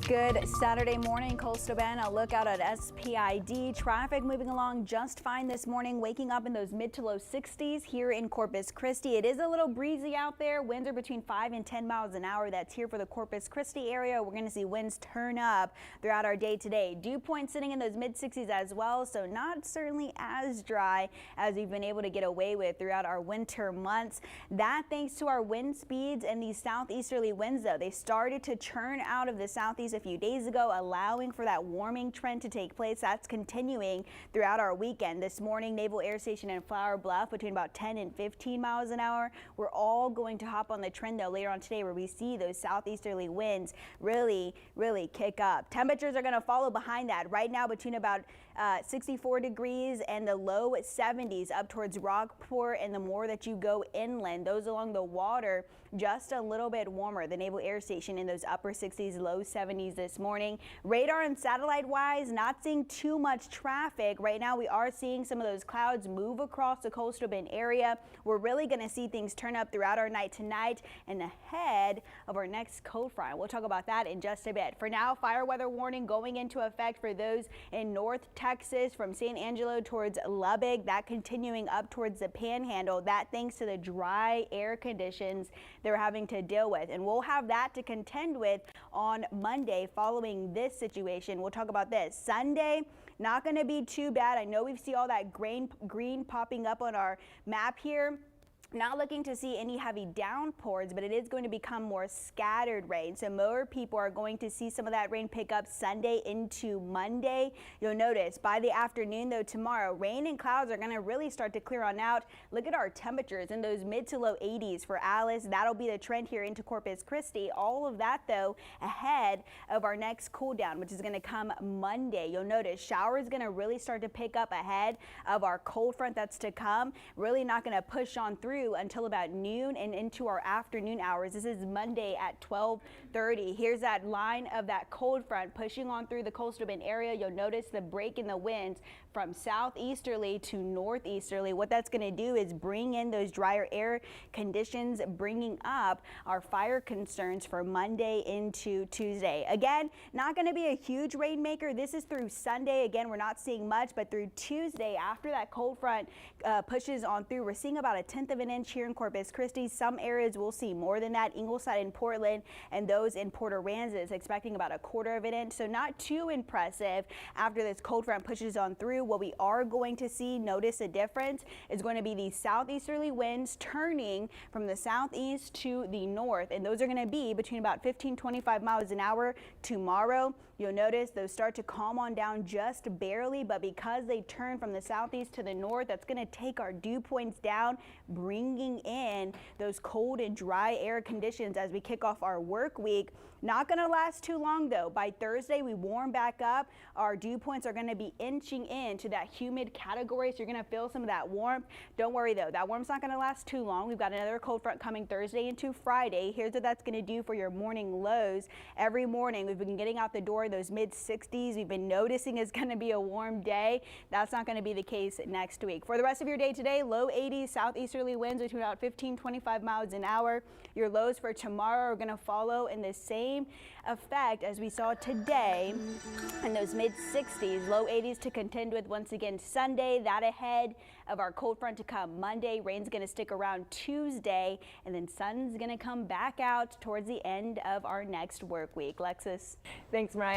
Good Saturday morning, Coastal Bend. A look out at SPID. Traffic moving along just fine this morning, waking up in those mid to low 60s here in Corpus Christi. It is a little breezy out there. Winds are between 5 and 10 miles an hour. That's here for the Corpus Christi area. We're going to see winds turn up throughout our day today. Dew point sitting in those mid 60s as well, so not certainly as dry as we've been able to get away with throughout our winter months. That thanks to our wind speeds and these southeasterly winds, though. They started to churn out of the southeast a few days ago, allowing for that warming trend to take place. That's continuing throughout our weekend. This morning, Naval Air Station and Flower Bluff between about 10 and 15 miles an hour. We're all going to hop on the trend, though, later on today, where we see those southeasterly winds really kick up. Temperatures are going to follow behind that. Right now, between about 64 degrees and the low 70s up towards Rockport, and the more that you go inland, those along the water, just a little bit warmer. The Naval Air Station in those upper 60s, low 70s this morning. Radar and satellite wise, not seeing too much traffic. Right now, we are seeing some of those clouds move across the Coastal Bend area. We're really going to see things turn up throughout our night tonight and ahead of our next cold front. We'll talk about that in just a bit. For now, fire weather warning going into effect for those in North Texas from San Angelo towards Lubbock. That continuing up towards the Panhandle. That thanks to the dry air conditions they're having to deal with. And we'll have that to contend with on Monday following this situation. We'll talk about this. Sunday, not going to be too bad. I know we see all that green popping up on our map here. Not looking to see any heavy downpours, but it is going to become more scattered rain. So more people are going to see some of that rain pick up Sunday into Monday. You'll notice by the afternoon, though, tomorrow, rain and clouds are going to really start to clear on out. Look at our temperatures in those mid to low 80s for Alice. That'll be the trend here into Corpus Christi. All of that, though, ahead of our next cool down, which is going to come Monday. You'll notice showers going to really start to pick up ahead of our cold front that's to come. Really not going to push on through until about noon and into our afternoon hours. This is Monday at 12:30. Here's that line of that cold front pushing on through the Coastal Bend area. You'll notice the break in the winds from southeasterly to northeasterly. What that's going to do is bring in those drier air conditions, bringing up our fire concerns for Monday into Tuesday. Again, not going to be a huge rainmaker. This is through Sunday. Again, we're not seeing much, but through Tuesday, after that cold front pushes on through, we're seeing about a 1/10 of an inch here in Corpus Christi. Some areas will see more than that. Ingleside and Portland, and those in Port Aransas expecting about a 1/4 of an inch. So not too impressive after this cold front pushes on through. What we are going to see, notice a difference, is going to be these southeasterly winds turning from the southeast to the north, and those are going to be between about 15-25 miles an hour tomorrow. You'll notice those start to calm on down just barely, but because they turn from the southeast to the north, that's going to take our dew points down, bringing in those cold and dry air conditions as we kick off our work week. Not going to last too long, though. By Thursday, we warm back up. Our dew points are going to be inching into that humid category, so you're going to feel some of that warmth. Don't worry, though. That warmth's not going to last too long. We've got another cold front coming Thursday into Friday. Here's what that's going to do for your morning lows. Every morning, we've been getting out the door those mid 60s. We've been noticing it's going to be a warm day. That's not going to be the case next week. For the rest of your day today, low 80s, southeasterly winds between about 15-25 miles an hour. Your lows for tomorrow are going to follow in the same effect as we saw today in those mid 60s, low 80s to contend with once again Sunday. That ahead of our cold front to come Monday. Rain's going to stick around Tuesday, and then sun's going to come back out towards the end of our next work week. Lexus. Thanks, Mariah.